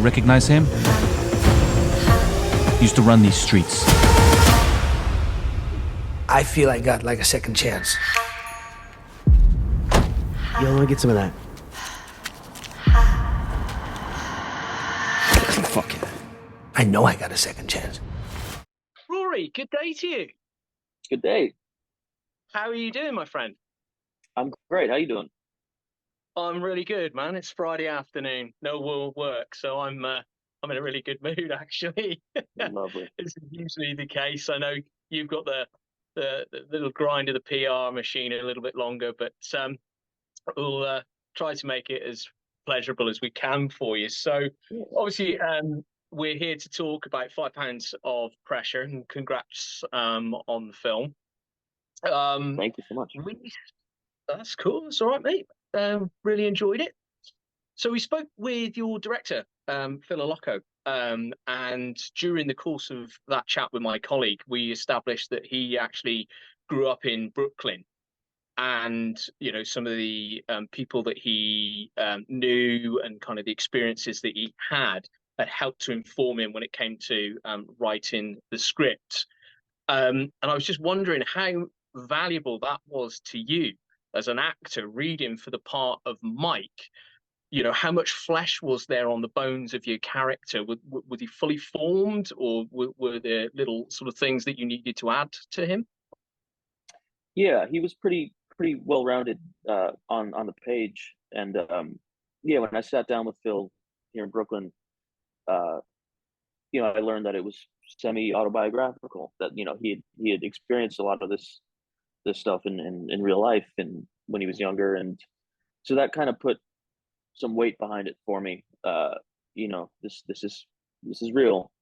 You recognize him? He used to run these streets. I feel I got like a second chance. You want to get some of that? Fuck it. I know I got a second chance. Rory, good day to you. Good day. How are you doing, my friend? I'm great. How you doing? I'm really good, man. It's Friday afternoon, no work, so I'm in a really good mood, actually. Lovely. This is usually the case. I know you've got the little grind of the PR machine a little bit longer, but we'll try to make it as pleasurable as we can for you. So, obviously, we're here to talk about £5 of Pressure, and congrats on the film. Thank you so much. That's cool. That's all right, mate. Really enjoyed it. So we spoke with your director, Phil Alocco, and during the course of that chat with my colleague, we established that he actually grew up in Brooklyn, and some of the people that he knew and kind of the experiences that he had helped to inform him when it came to writing the script. And I was just wondering how valuable that was to you as an actor reading for the part of Mike. How much flesh was there on the bones of your character? Was he fully formed, or were there little sort of things that you needed to add to him? Yeah, he was pretty well-rounded on the page. And yeah, when I sat down with Phil here in Brooklyn, I learned that it was semi-autobiographical, that he had experienced a lot of this stuff in real life and when he was younger, and so that kind of put some weight behind it for me. This is real.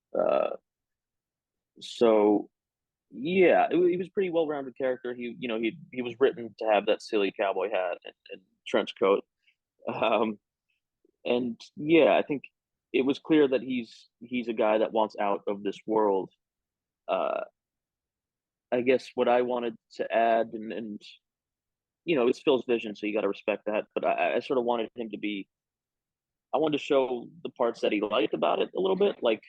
So yeah, he was a pretty well-rounded character. He was written to have that silly cowboy hat and trench coat, and yeah, I think it was clear that he's a guy that wants out of this world. I guess what I wanted to add, and it's Phil's vision, so you got to respect that. But I sort of wanted him to be. I wanted to show the parts that he liked about it a little bit. Like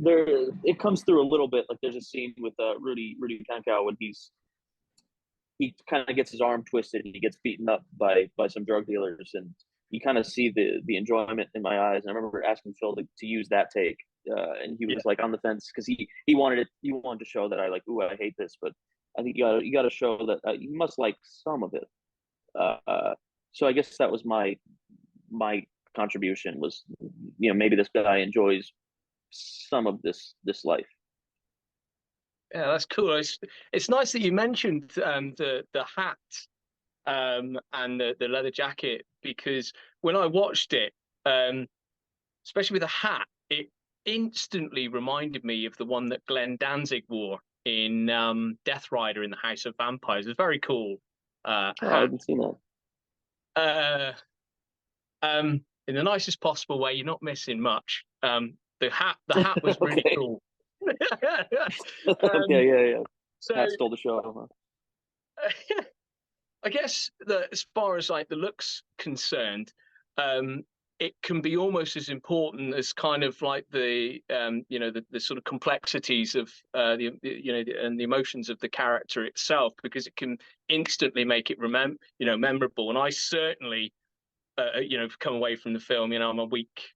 it comes through a little bit. Like there's a scene with Rudy Pankow when he kind of gets his arm twisted and he gets beaten up by some drug dealers, and you kind of see the enjoyment in my eyes. And I remember asking Phil to use that take. And he was like on the fence because he wanted to show that I hate this, but I think you got to show that you must like some of it. So I guess that was my contribution was, maybe this guy enjoys some of this life. Yeah, that's cool. It's nice that you mentioned the hat and the leather jacket, because when I watched it, especially with the hat, it instantly reminded me of the one that Glenn Danzig wore in Death Rider in the House of Vampires. It's very cool. I haven't seen that. In the nicest possible way. You're not missing much. The hat was really cool. Okay, yeah. So Hat stole the show. Huh? I guess that as far as like the looks concerned, it can be almost as important as kind of like the sort of complexities of and the emotions of the character itself, because it can instantly make it memorable. And I certainly come away from the film, I'm a week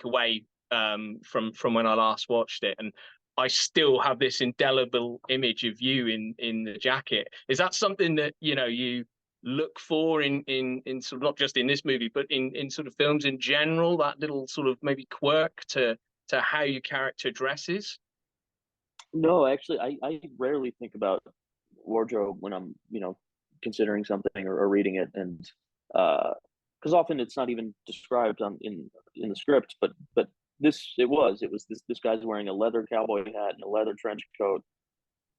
away from when I last watched it, and I still have this indelible image of you in the jacket. Is that something that you look for in sort of not just in this movie, but in sort of films in general, that little sort of maybe quirk to how your character dresses? No, actually, I rarely think about wardrobe when I'm considering something or reading it, and because often it's not even described in the script, but it was this guy's wearing a leather cowboy hat and a leather trench coat,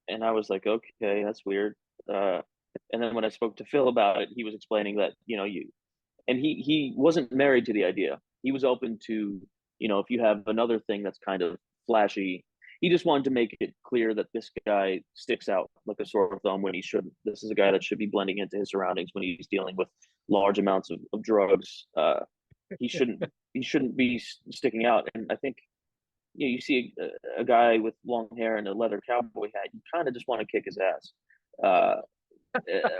and I was like, okay, that's weird. And then when I spoke to Phil about it, he was explaining that he wasn't married to the idea. He was open to if you have another thing that's kind of flashy. He just wanted to make it clear that this guy sticks out like a sore thumb when he shouldn't. This is a guy that should be blending into his surroundings when he's dealing with large amounts of drugs. he shouldn't be sticking out. And I think you see a guy with long hair and a leather cowboy hat, you kind of just want to kick his ass. Uh,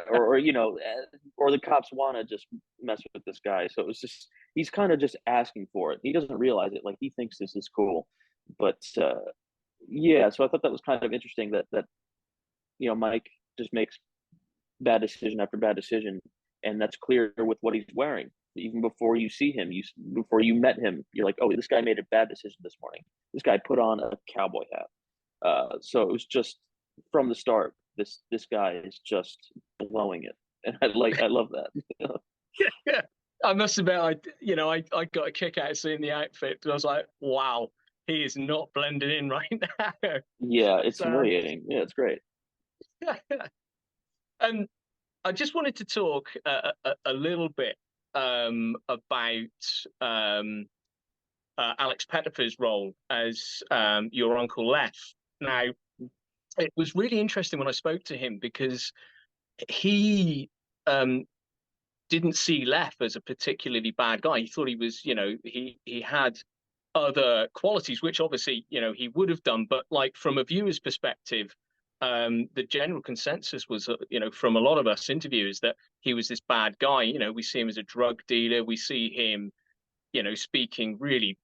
or the cops want to just mess with this guy. So it was just he's kind of just asking for it. He doesn't realize it. Like he thinks this is cool, but yeah. So I thought that was kind of interesting that Mike just makes bad decision after bad decision, and that's clear with what he's wearing. Even before you see him, before you met him, you're like, oh, this guy made a bad decision this morning. This guy put on a cowboy hat. So it was just from the start. This guy is just blowing it, and I love that. Yeah, I must admit, I got a kick out of seeing the outfit, but I was like, wow, he is not blending in right now. Yeah, it's So, humiliating. Yeah, it's great. and I just wanted to talk a little bit about Alex Pettifer's role as your Uncle Lef. Now, it was really interesting when I spoke to him because he didn't see Lef as a particularly bad guy. He thought he was, he had other qualities, which obviously, he would have done. But like from a viewer's perspective, the general consensus was, from a lot of us interviewers that he was this bad guy. We see him as a drug dealer. We see him, speaking really,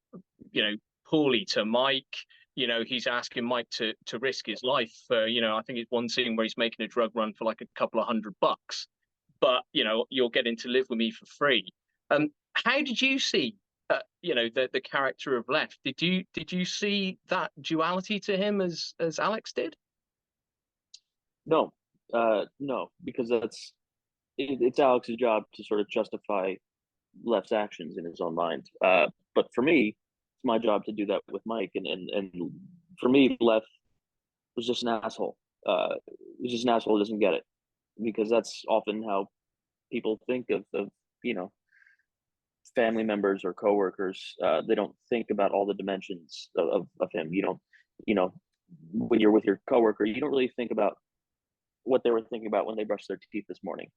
poorly to Mike. He's asking Mike to risk his life for, I think it's one scene where he's making a drug run for like a couple of $100, but you're getting to live with me for free. How did you see, the character of Lef? Did you see that duality to him as Alex did? No, no, because it's Alex's job to sort of justify Lef's actions in his own mind. But for me, it's my job to do that with Mike. And for me, Lef was just an asshole. Was just an asshole who doesn't get it, because that's often how people think of family members or coworkers. They don't think about all the dimensions of him. When you're with your coworker, you don't really think about what they were thinking about when they brushed their teeth this morning.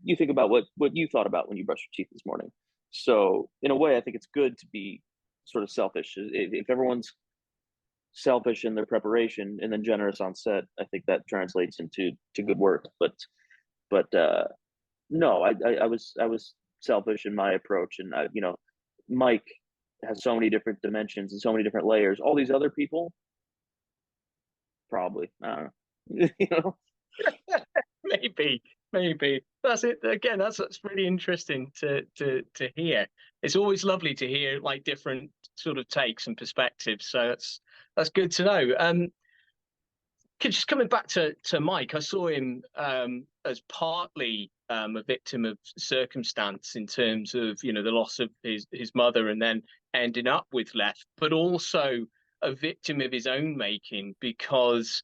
You think about what you thought about when you brushed your teeth this morning. So in a way, I think it's good to be sort of selfish. If everyone's selfish in their preparation and then generous on set, I think that translates into good work. But no, I was selfish in my approach, and Mike has so many different dimensions and so many different layers. All these other people, probably, I don't know. Maybe that's it again. That's really interesting to hear. It's always lovely to hear like different sort of takes and perspectives, so that's good to know. Just coming back to Mike, I saw him as partly a victim of circumstance in terms of the loss of his mother and then ending up with Lef, but also a victim of his own making because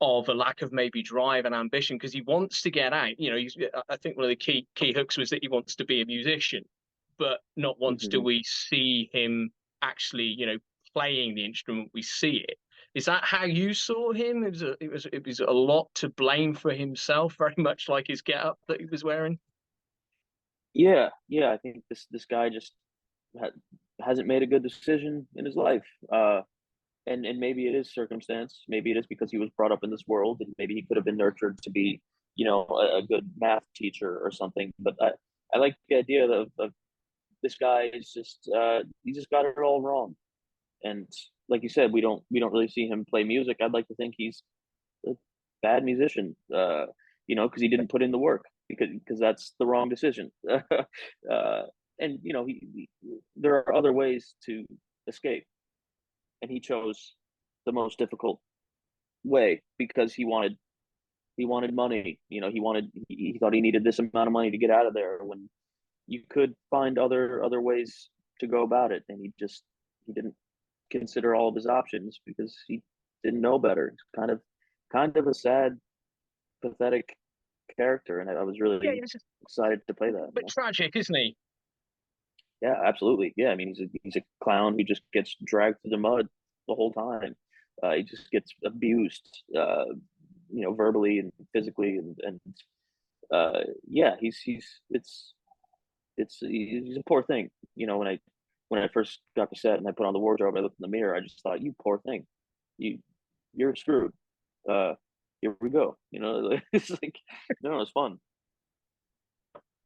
of a lack of maybe drive and ambition, because he wants to get out. I think one of the key hooks was that he wants to be a musician, but not once do we see him actually, playing the instrument. We see it. Is that how you saw him? It was a lot to blame for himself, very much like his getup that he was wearing. Yeah. I think this guy just hasn't made a good decision in his life. And maybe it is circumstance. Maybe it is because he was brought up in this world, and maybe he could have been nurtured to be, a good math teacher or something. But I like the idea of this guy is just he just got it all wrong. And like you said, we don't really see him play music. I'd like to think he's a bad musician, because he didn't put in the work, because that's the wrong decision. And there are other ways to escape, and he chose the most difficult way because he wanted money. He thought he needed this amount of money to get out of there, when you could find other ways to go about it, and he didn't consider all of his options because he didn't know better. It's kind of a sad, pathetic character, and I was really excited to play that. But tragic, isn't he? Yeah, absolutely. Yeah, I mean, he's a clown who just gets dragged through the mud the whole time. He just gets abused, verbally and physically, and yeah, it's it's he's a poor thing. You know, when I first got the set and I put on the wardrobe, I looked in the mirror. I just thought, you poor thing, you you're screwed. Uh, Here we go. You know, it's like no, it's fun.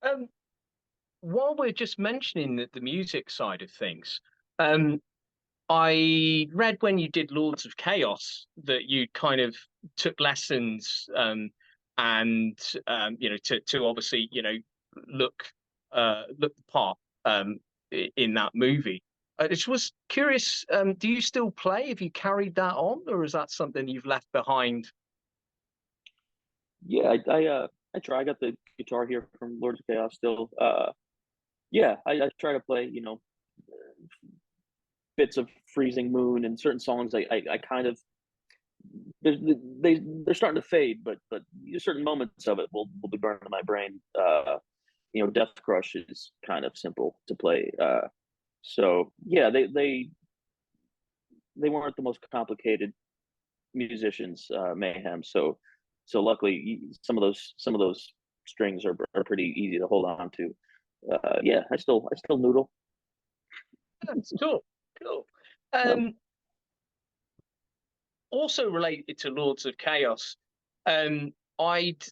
Um, while we're just mentioning the music side of things, um, I read when you did Lords of Chaos that you kind of took lessons and to obviously look look the part in that movie. I just was curious. Do you still play? Have you carried that on, or is that something you've left behind? Yeah, I try. I got the guitar here from Lords of Chaos still. Yeah, I try to play, you know, bits of Freezing Moon and certain songs. I kind of they they're starting to fade, but certain moments of it will be burned in my brain. You know, Death Crush is kind of simple to play. So yeah, they weren't the most complicated musicians, Mayhem. So luckily, some of those strings are pretty easy to hold on to. Yeah, I still noodle. That's cool, cool. Yeah. Um, Also related to Lords of Chaos, I'd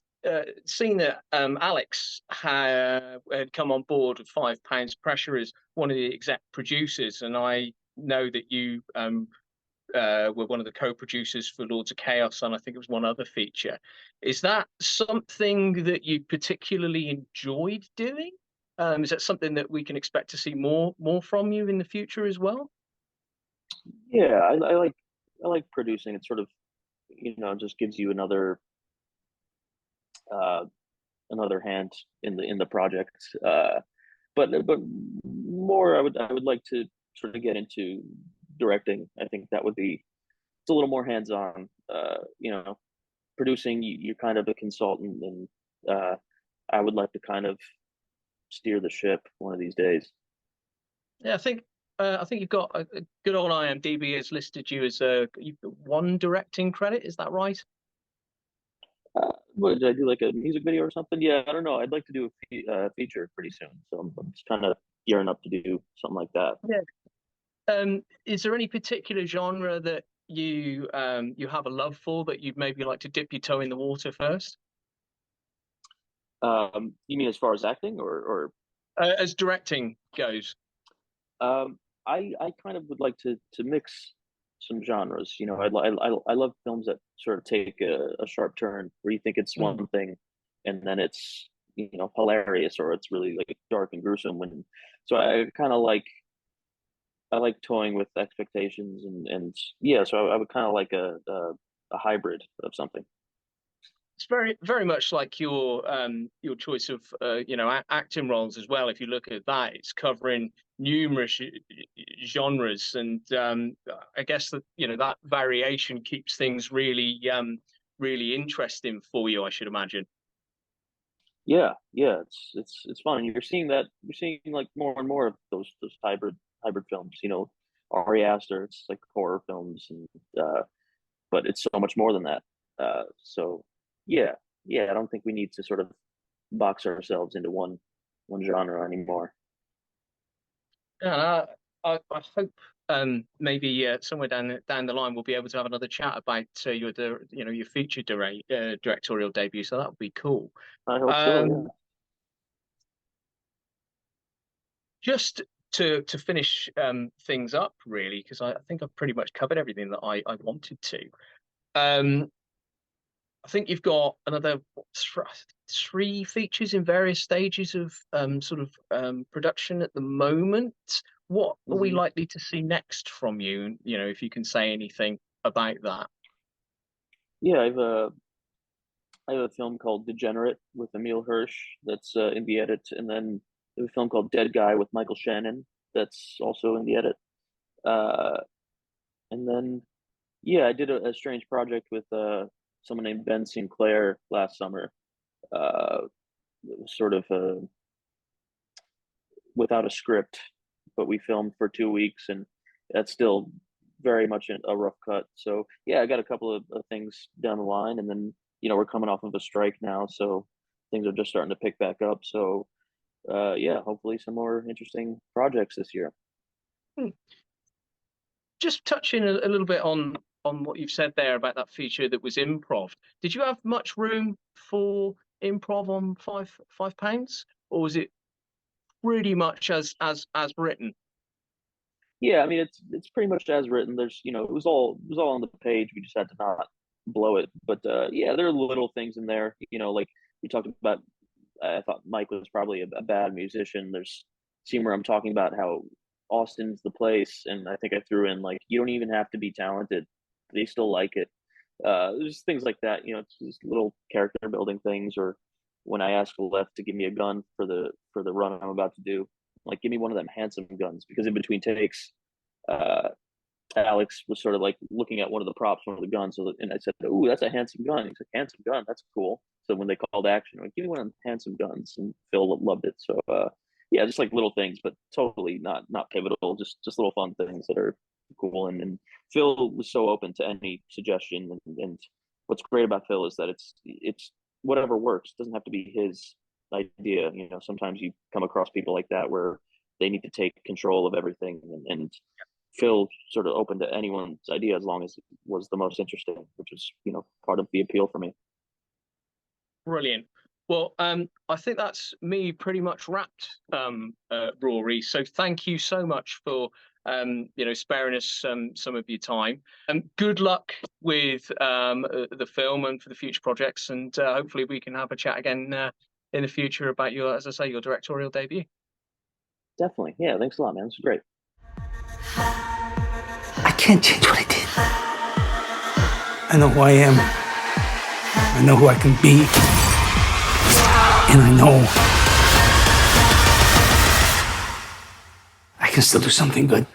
seen that Alex had come on board with £5 Pressure as one of the exec producers, and I know that you were one of the co-producers for Lords of Chaos, and I think it was one other feature. Is that something that you particularly enjoyed doing? Is that something that we can expect to see more from you in the future as well? Yeah, I like producing. It sort of, you know, just gives you uh, another hand in the project. But more, I would like to sort of get into directing. I think that would be it's a little more hands on. You know, producing you're kind of a consultant, and I would like to kind of steer the ship one of these days. Yeah, I think you've got a good old IMDb has listed you as you've got one directing credit. Is that right? What did I do, like a music video or something? Yeah, I don't know. I'd like to do a feature pretty soon, so I'm just kind of gearing up to do something like that. Yeah. Is there any particular genre that you have a love for that you'd maybe like to dip your toe in the water first? You mean as far as acting, As directing goes. I kind of would like to mix some genres. You know, I love films that sort of take a sharp turn where you think it's Mm. one thing, and then it's you know hilarious or it's really like dark and gruesome. When so I kind of I like toying with expectations and yeah, so I would kind of like a hybrid of something. It's very much like your choice of acting roles as well. If you look at that, it's covering numerous genres, and I guess that that variation keeps things really interesting for you, I should imagine. Yeah, yeah, it's fun. You're seeing like more and more of those hybrid films. You know, Ari Aster, it's like horror films, and but it's so much more than that. So yeah, yeah, I don't think we need to sort of box ourselves into one genre anymore. Yeah, I hope maybe somewhere down the line we'll be able to have another chat about your feature directorial debut. So that would be cool. I hope so. Um, Yeah. just to finish things up, really, because I think I've pretty much covered everything that I wanted to. Um, I think you've got another three features in various stages of production at the moment. What are we Hmm. likely to see next from you? You know, if you can say anything about that. Yeah, I have a film called Degenerate with Emil Hirsch that's in the edit, and then I have a film called Dead Guy with Michael Shannon that's also in the edit. Uh, and then yeah, I did a strange project with someone named Ben Sinclair last summer. It was sort of without a script, but we filmed for 2 weeks, and that's still very much a rough cut. So yeah, I got a couple of things down the line, and then you know we're coming off of a strike now, so things are just starting to pick back up. So yeah, hopefully some more interesting projects this year. Just touching a little bit on what you've said there about that feature that was improv. Did you have much room for improv on £5, or was it pretty much as written? Yeah, I mean it's pretty much as written. There's it was all on the page. We just had to not blow it. But yeah, there are little things in there. Like we talked about. I thought Mike was probably a bad musician. There's a scene where I'm talking about how Austin's the place, and I think I threw in like you don't even have to be talented. They still like it. There's things like that. It's just little character building things. Or when I asked Left to give me a gun for the run I'm about to do, like give me one of them handsome guns, because in between takes, uh, Alex was sort of like looking at one of the props, one of the guns. And I said, "Ooh, that's a handsome gun." He's like, "Handsome gun, that's cool." So when they called action, I'm like, "Give me one of them handsome guns," and Phil loved it. So yeah, just like little things, but totally not pivotal. Just little fun things that are cool. And Phil was so open to any suggestion. And what's great about Phil is that it's whatever works. It doesn't have to be his idea. Sometimes you come across people like that where they need to take control of everything, and Phil sort of open to anyone's idea as long as it was the most interesting, which is part of the appeal for me. Brilliant. Well, I think that's me pretty much wrapped, Rory. So thank you so much for sparing us some of your time. Good luck with the film and for the future projects, and hopefully we can have a chat again in the future about your, as I say, your directorial debut. Definitely. Yeah, thanks a lot, man. This is great. I can't change what I did. I know who I am. I know who I can be. And I know I can still do something good.